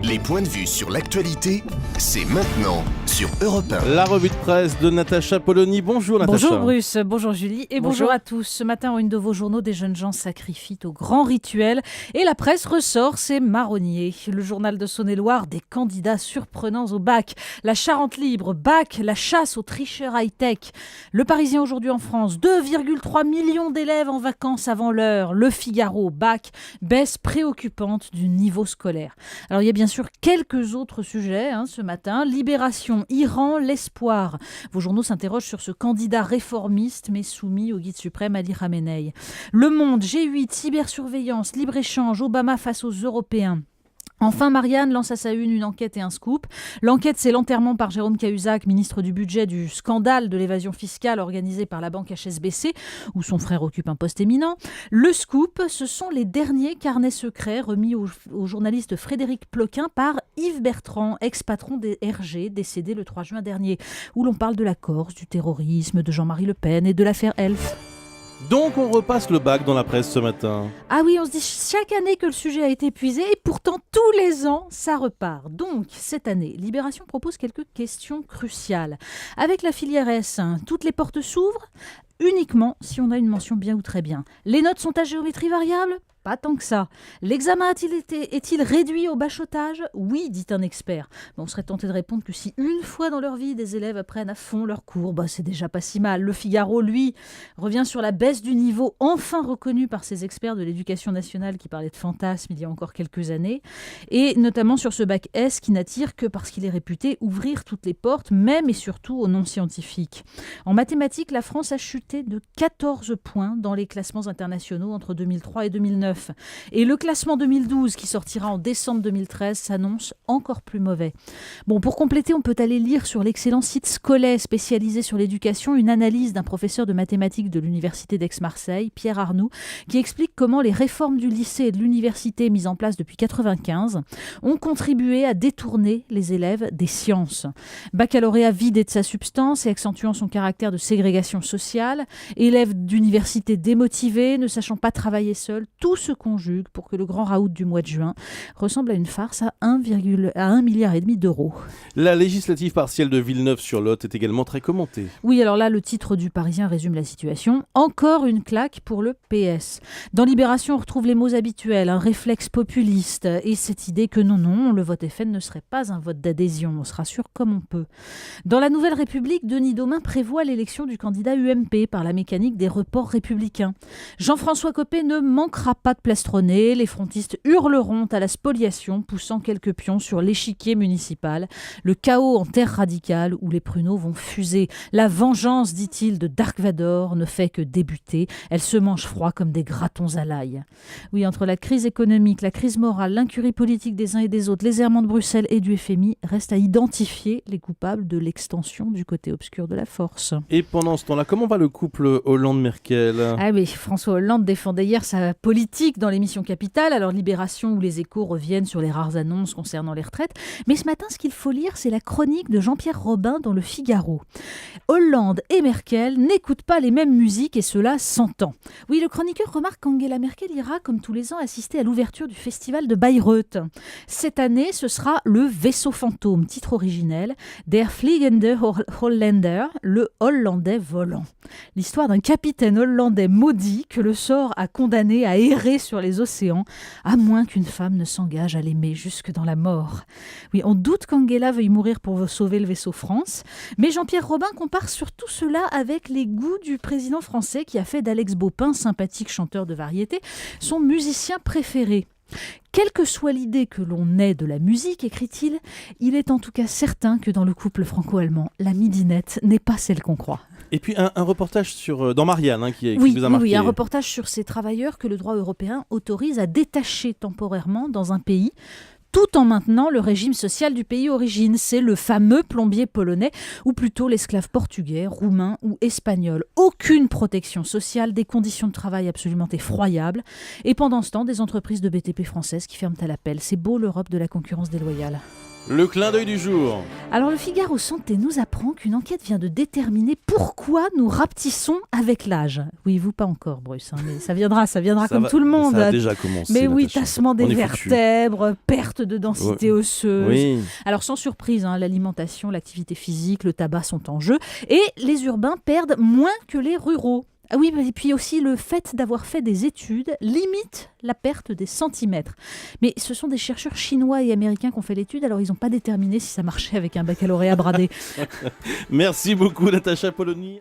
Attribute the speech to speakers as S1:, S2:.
S1: Les points de vue sur l'actualité, c'est maintenant sur Europe 1.
S2: La revue de presse de Natacha Polony. Bonjour Natacha.
S3: Bonjour Bruce, bonjour Julie et bonjour à tous. Ce matin, en une de vos journaux, des jeunes gens sacrifient au grand rituel et la presse ressort ses marronniers. Le journal de Saône-et-Loire, des candidats surprenants au bac. La Charente libre, bac, la chasse aux tricheurs high-tech. Le Parisien aujourd'hui en France, 2,3 millions d'élèves en vacances avant l'heure. Le Figaro, bac, baisse préoccupante du niveau scolaire. Alors il y a bien sûr quelques autres sujets ce matin. Libération, Iran, l'espoir. Vos journaux s'interrogent sur ce candidat réformiste mais soumis au guide suprême Ali Khamenei. Le Monde, G8, cybersurveillance, libre-échange, Obama face aux Européens. Enfin, Marianne lance à sa une enquête et un scoop. L'enquête, c'est l'enterrement par Jérôme Cahuzac, ministre du Budget, du scandale de l'évasion fiscale organisé par la banque HSBC, où son frère occupe un poste éminent. Le scoop, ce sont les derniers carnets secrets remis au journaliste Frédéric Ploquin par Yves Bertrand, ex-patron des RG, décédé le 3 juin dernier, où l'on parle de la Corse, du terrorisme, de Jean-Marie Le Pen et de l'affaire Elf.
S2: Donc on repasse le bac dans la presse ce matin.
S3: Ah oui, on se dit chaque année que le sujet a été épuisé et pourtant tous les ans, ça repart. Donc cette année, Libération propose quelques questions cruciales. Avec la filière S, toutes les portes s'ouvrent uniquement si on a une mention bien ou très bien. Les notes sont à géométrie variable ? Pas tant que ça. L'examen est-il réduit au bachotage ? Oui, dit un expert. Mais on serait tenté de répondre que si une fois dans leur vie, des élèves apprennent à fond leurs cours, c'est déjà pas si mal. Le Figaro, lui, revient sur la baisse du niveau enfin reconnu par ces experts de l'éducation nationale qui parlaient de fantasmes il y a encore quelques années, et notamment sur ce bac S qui n'attire que parce qu'il est réputé ouvrir toutes les portes, même et surtout aux non-scientifiques. En mathématiques, la France a chuté de 14 points dans les classements internationaux entre 2003 et 2009. Et le classement 2012, qui sortira en décembre 2013, s'annonce encore plus mauvais. Bon, pour compléter, on peut aller lire sur l'excellent site Scolet, spécialisé sur l'éducation, une analyse d'un professeur de mathématiques de l'université d'Aix-Marseille, Pierre Arnoux, qui explique comment les réformes du lycée et de l'université mises en place depuis 1995 ont contribué à détourner les élèves des sciences. Baccalauréat vidé de sa substance et accentuant son caractère de ségrégation sociale, élèves d'université démotivés, ne sachant pas travailler seuls, tout se conjugue pour que le grand raout du mois de juin ressemble à une farce à 1,5 milliard d'euros.
S2: La législative partielle de Villeneuve-sur-Lot est également très commentée.
S3: Oui, alors là, le titre du Parisien résume la situation. Encore une claque pour le PS. Dans Libération, on retrouve les mots habituels, un réflexe populiste et cette idée que non, le vote FN ne serait pas un vote d'adhésion, on se rassure comme on peut. Dans la Nouvelle République, Denis Domain prévoit l'élection du candidat UMP par la mécanique des reports républicains. Jean-François Copé ne manquera pas de plastronner, les frontistes hurleront à la spoliation, poussant quelques pions sur l'échiquier municipal. Le chaos en terre radicale où les pruneaux vont fuser. La vengeance, dit-il, de Dark Vador ne fait que débuter. Elle se mange froid comme des gratons à l'ail. Oui, entre la crise économique, la crise morale, l'incurie politique des uns et des autres, les errements de Bruxelles et du FMI, reste à identifier les coupables de l'extension du côté obscur de la force.
S2: Et pendant ce temps-là, comment va le couple Hollande-Merkel ?
S3: Ah oui, François Hollande défendait hier sa politique dans l'émission Capital, alors Libération ou Les Échos reviennent sur les rares annonces concernant les retraites. Mais ce matin, ce qu'il faut lire, c'est la chronique de Jean-Pierre Robin dans Le Figaro. Hollande et Merkel n'écoutent pas les mêmes musiques et cela s'entend. Oui, le chroniqueur remarque qu'Angela Merkel ira, comme tous les ans, assister à l'ouverture du festival de Bayreuth. Cette année, ce sera le vaisseau fantôme, titre originel, Der Fliegende Holländer, le Hollandais volant. L'histoire d'un capitaine hollandais maudit que le sort a condamné à errer sur les océans, à moins qu'une femme ne s'engage à l'aimer jusque dans la mort. Oui, on doute qu'Angela veuille mourir pour sauver le vaisseau France, mais Jean-Pierre Robin compare surtout cela avec les goûts du président français qui a fait d'Alex Baupin, sympathique chanteur de variété, son musicien préféré. Quelle que soit l'idée que l'on ait de la musique, écrit-il, il est en tout cas certain que dans le couple franco-allemand, la midinette n'est pas celle qu'on croit.
S2: Et puis un reportage dans Marianne qui vous a marqué.
S3: Oui, un reportage sur ces travailleurs que le droit européen autorise à détacher temporairement dans un pays, tout en maintenant le régime social du pays origine. C'est le fameux plombier polonais, ou plutôt l'esclave portugais, roumain ou espagnol. Aucune protection sociale, des conditions de travail absolument effroyables. Et pendant ce temps, des entreprises de BTP françaises qui ferment à l'appel. C'est beau l'Europe de la concurrence déloyale.
S2: Le clin d'œil du jour.
S3: Alors le Figaro Santé nous apprend qu'une enquête vient de déterminer pourquoi nous rapetissons avec l'âge. Oui, vous pas encore, Bruce, hein, mais ça viendra comme tout le monde.
S2: Ça a déjà commencé.
S3: Mais oui,
S2: Natacha.
S3: tassement des
S2: On est foutus.
S3: vertèbres, perte de densité osseuse.
S2: Oui.
S3: Alors sans surprise, hein, l'alimentation, l'activité physique, le tabac sont en jeu. Et les urbains perdent moins que les ruraux. Ah oui, et puis aussi le fait d'avoir fait des études limite la perte des centimètres. Mais ce sont des chercheurs chinois et américains qui ont fait l'étude, alors ils n'ont pas déterminé si ça marchait avec un baccalauréat bradé.
S2: Merci beaucoup, Natacha Polony.